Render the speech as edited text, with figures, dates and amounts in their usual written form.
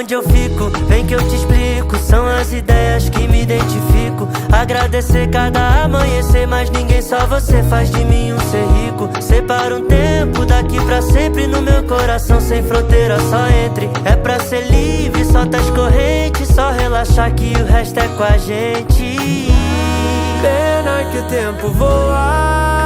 Aonde eu fico, vem que eu te explico. São as ideias que me identifico. Agradecer cada amanhecer, mas ninguém, só você faz de mim um ser rico. Separa um tempo daqui pra sempre no meu coração, sem fronteira, só entre. É pra ser livre, solta as correntes, só relaxar que o resto é com a gente. Pena que o tempo voa,